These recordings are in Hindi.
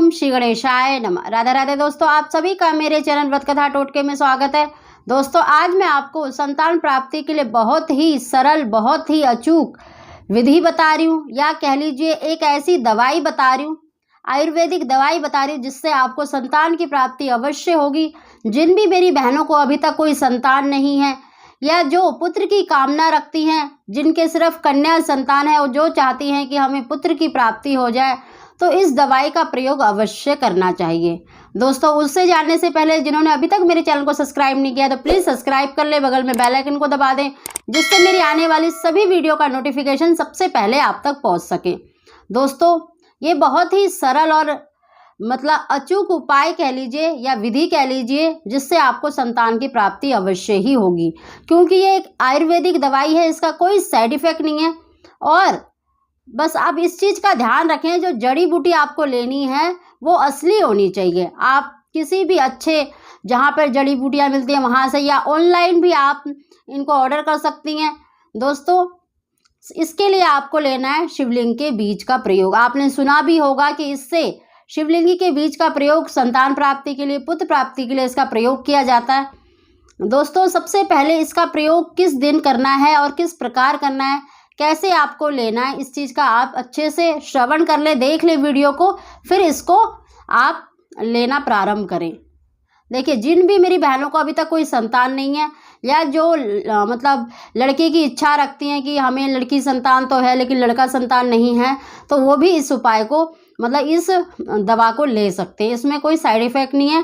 ओम श्री गणेशाय नमः। राधे राधे दोस्तों, आप सभी का मेरे चैनल व्रत कथा टोटके में स्वागत है। दोस्तों आज मैं आपको संतान प्राप्ति के लिए बहुत ही सरल, बहुत ही अचूक विधि बता रही हूँ, या कह लीजिए एक ऐसी दवाई बता रही हूँ, आयुर्वेदिक दवाई बता रही हूँ जिससे आपको संतान की प्राप्ति अवश्य होगी। जिन भी मेरी बहनों को अभी तक कोई संतान नहीं है, या जो पुत्र की कामना रखती हैं, जिनके सिर्फ कन्या संतान है और जो चाहती हैं कि हमें पुत्र की प्राप्ति हो जाए, तो इस दवाई का प्रयोग अवश्य करना चाहिए। दोस्तों उससे जानने से पहले जिन्होंने अभी तक मेरे चैनल को सब्सक्राइब नहीं किया तो प्लीज़ सब्सक्राइब कर ले, बगल में बेल आइकन को दबा दें, जिससे मेरी आने वाली सभी वीडियो का नोटिफिकेशन सबसे पहले आप तक पहुंच सके। दोस्तों ये बहुत ही सरल और मतलब अचूक उपाय कह लीजिए या विधि कह लीजिए, जिससे आपको संतान की प्राप्ति अवश्य ही होगी, क्योंकि ये एक आयुर्वेदिक दवाई है, इसका कोई साइड इफेक्ट नहीं है। और बस आप इस चीज़ का ध्यान रखें, जो जड़ी बूटी आपको लेनी है वो असली होनी चाहिए। आप किसी भी अच्छे जहाँ पर जड़ी बूटियाँ मिलती हैं वहाँ से, या ऑनलाइन भी आप इनको ऑर्डर कर सकती हैं। दोस्तों इसके लिए आपको लेना है शिवलिंग के बीज का प्रयोग। आपने सुना भी होगा कि इससे शिवलिंग के बीज का प्रयोग संतान प्राप्ति के लिए, पुत्र प्राप्ति के लिए इसका प्रयोग किया जाता है। दोस्तों सबसे पहले इसका प्रयोग किस दिन करना है और किस प्रकार करना है, कैसे आपको लेना है, इस चीज़ का आप अच्छे से श्रवण कर ले, देख ले वीडियो को, फिर इसको आप लेना प्रारंभ करें। देखिए जिन भी मेरी बहनों को अभी तक कोई संतान नहीं है, या जो मतलब लड़के की इच्छा रखती हैं कि हमें लड़की संतान तो है लेकिन लड़का संतान नहीं है, तो वो भी इस उपाय को मतलब इस दवा को ले सकते हैं। इसमें कोई साइड इफ़ेक्ट नहीं है।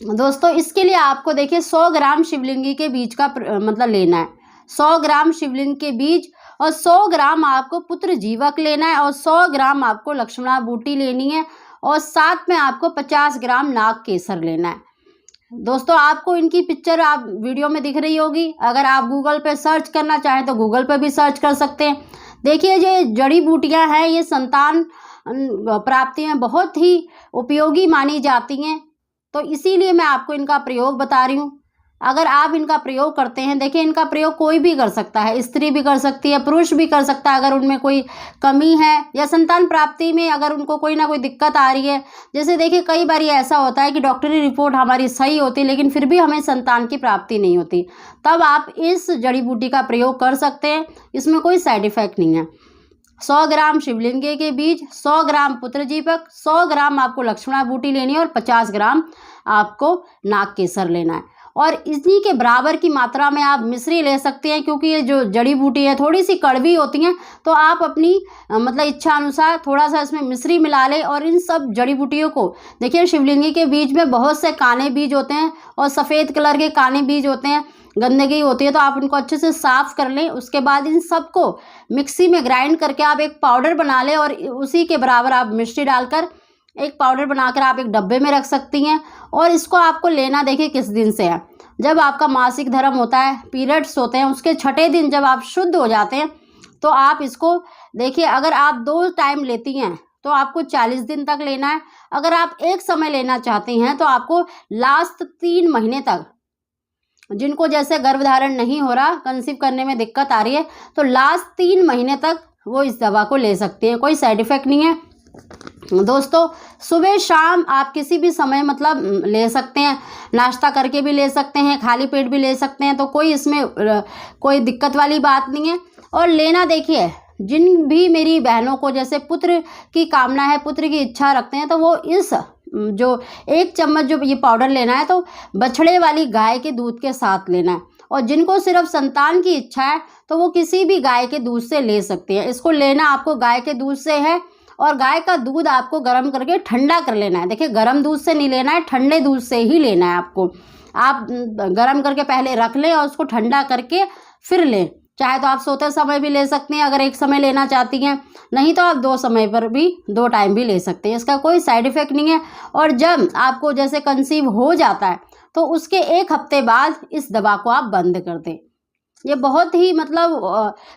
दोस्तों इसके लिए आपको देखिए 100 ग्राम शिवलिंगी के बीज का मतलब लेना है। 100 ग्राम शिवलिंग के बीज और 100 ग्राम आपको पुत्र जीवक लेना है, और 100 ग्राम आपको लक्ष्मणा बूटी लेनी है, और साथ में आपको 50 ग्राम नाग केसर लेना है। दोस्तों आपको इनकी पिक्चर आप वीडियो में दिख रही होगी, अगर आप गूगल पे सर्च करना चाहें तो गूगल पे भी सर्च कर सकते हैं। देखिए जो जड़ी बूटियां हैं ये संतान प्राप्ति में बहुत ही उपयोगी मानी जाती हैं, तो इसीलिए मैं आपको इनका प्रयोग बता रही हूँ। अगर आप इनका प्रयोग करते हैं, देखिए इनका प्रयोग कोई भी कर सकता है, स्त्री भी कर सकती है, पुरुष भी कर सकता है, अगर उनमें कोई कमी है या संतान प्राप्ति में अगर उनको कोई ना कोई दिक्कत आ रही है। जैसे देखिए कई बार ऐसा होता है कि डॉक्टरी रिपोर्ट हमारी सही होती है लेकिन फिर भी हमें संतान की प्राप्ति नहीं होती, तब आप इस जड़ी बूटी का प्रयोग कर सकते हैं, इसमें कोई साइड इफेक्ट नहीं है। 100 ग्राम शिवलिंगे के बीज, 100 ग्राम पुत्र जीवक, 100 ग्राम आपको लक्ष्मणा बूटी लेनी है, और 50 ग्राम आपको नाग केसर लेना है। और इसी के बराबर की मात्रा में आप मिश्री ले सकते हैं, क्योंकि ये जो जड़ी बूटी है थोड़ी सी कड़वी होती हैं, तो आप अपनी मतलब इच्छा अनुसार थोड़ा सा इसमें मिश्री मिला लें। और इन सब जड़ी बूटियों को देखिए शिवलिंगी के बीज में बहुत से काने बीज होते हैं और सफ़ेद कलर के काने बीज होते हैं, गंदगी होती है, तो आप उनको अच्छे से साफ़ कर लें। उसके बाद इन सबको मिक्सी में ग्राइंड करके आप एक पाउडर बना लें, और उसी के बराबर आप मिश्री डालकर एक पाउडर बनाकर आप एक डब्बे में रख सकती हैं। और इसको आपको लेना देखिए किस दिन से है, जब आपका मासिक धर्म होता है, पीरियड्स होते हैं, उसके छठे दिन जब आप शुद्ध हो जाते हैं, तो आप इसको देखिए अगर आप 2 टाइम लेती हैं तो आपको 40 दिन तक लेना है। अगर आप एक समय लेना चाहती हैं तो आपको लास्ट 3 महीने तक, जिनको जैसे गर्भधारण नहीं हो रहा, कंसीव करने में दिक्कत आ रही है, तो लास्ट 3 महीने तक वो इस दवा को ले सकते हैं, कोई साइड इफ़ेक्ट नहीं है। दोस्तों सुबह शाम आप किसी भी समय मतलब ले सकते हैं, नाश्ता करके भी ले सकते हैं, खाली पेट भी ले सकते हैं, तो कोई इसमें कोई दिक्कत वाली बात नहीं है। और लेना देखिए जिन भी मेरी बहनों को जैसे पुत्र की कामना है, पुत्र की इच्छा रखते हैं, तो वो इस जो 1 चम्मच जो ये पाउडर लेना है तो बछड़े वाली गाय के दूध के साथ लेना है। और जिनको सिर्फ संतान की इच्छा है तो वो किसी भी गाय के दूध से ले सकते हैं। इसको लेना आपको गाय के दूध से है, और गाय का दूध आपको गर्म करके ठंडा कर लेना है। देखिए गर्म दूध से नहीं लेना है, ठंडे दूध से ही लेना है आपको। आप गर्म करके पहले रख लें और उसको ठंडा करके फिर लें। चाहे तो आप सोते समय भी ले सकते हैं अगर एक समय लेना चाहती हैं, नहीं तो आप 2 समय पर भी 2 टाइम भी ले सकते हैं, इसका कोई साइड इफ़ेक्ट नहीं है। और जब आपको जैसे कंसीव हो जाता है तो उसके 1 हफ्ते बाद इस दवा को आप बंद कर दें। ये बहुत ही मतलब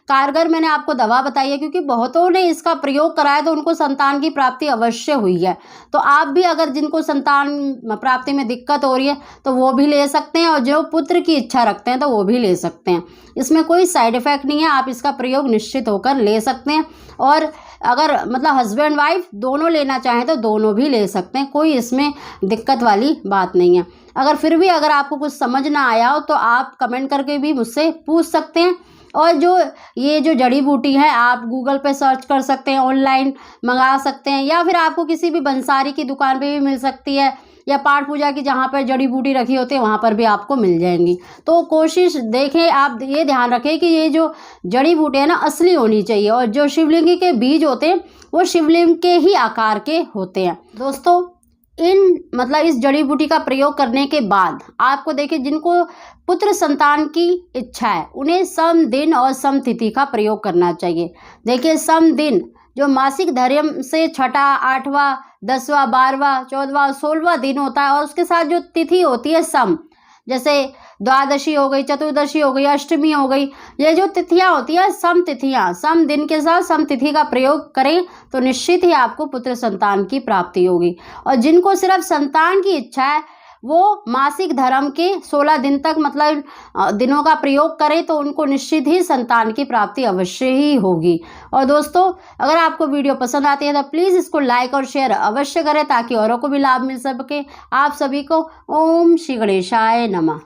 कारगर मैंने आपको दवा बताई है, क्योंकि बहुतों ने इसका प्रयोग कराया तो उनको संतान की प्राप्ति अवश्य हुई है। तो आप भी अगर जिनको संतान प्राप्ति में दिक्कत हो रही है तो वो भी ले सकते हैं, और जो पुत्र की इच्छा रखते हैं तो वो भी ले सकते हैं। इसमें कोई साइड इफ़ेक्ट नहीं है, आप इसका प्रयोग निश्चित होकर ले सकते हैं। और अगर मतलब हस्बैंड वाइफ दोनों लेना चाहें तो दोनों भी ले सकते हैं, कोई इसमें दिक्कत वाली बात नहीं है। अगर फिर भी अगर आपको कुछ समझ ना आया हो तो आप कमेंट करके भी मुझसे पूछ सकते हैं। और ये जो जड़ी बूटी है आप गूगल पे सर्च कर सकते हैं, ऑनलाइन मंगा सकते हैं, या फिर आपको किसी भी बंसारी की दुकान पे भी मिल सकती है, या पाठ पूजा की जहाँ पर जड़ी बूटी रखी होती है वहाँ पर भी आपको मिल जाएंगी। तो कोशिश देखें, आप ये ध्यान रखें कि ये जो जड़ी बूटी है ना असली होनी चाहिए, और जो शिवलिंग के बीज होते हैं वो शिवलिंग के ही आकार के होते हैं। दोस्तों इस जड़ी बूटी का प्रयोग करने के बाद आपको देखिए, जिनको पुत्र संतान की इच्छा है उन्हें सम दिन और सम तिथि का प्रयोग करना चाहिए। देखिए सम दिन जो मासिक धर्म से छठा, 8वां, 10वां, 12वां, 14वां, 16वां दिन होता है, और उसके साथ जो तिथि होती है सम, जैसे द्वादशी हो गई, चतुर्दशी हो गई, अष्टमी हो गई, ये जो तिथियां होती है सम तिथियां, सम दिन के साथ सम तिथि का प्रयोग करें तो निश्चित ही आपको पुत्र संतान की प्राप्ति होगी। और जिनको सिर्फ संतान की इच्छा है वो मासिक धर्म के 16 दिन तक मतलब दिनों का प्रयोग करें तो उनको निश्चित ही संतान की प्राप्ति अवश्य ही होगी। और दोस्तों अगर आपको वीडियो पसंद आती है तो प्लीज़ इसको लाइक और शेयर अवश्य करें ताकि औरों को भी लाभ मिल सके। आप सभी को ओम श्री गणेशाय नमः।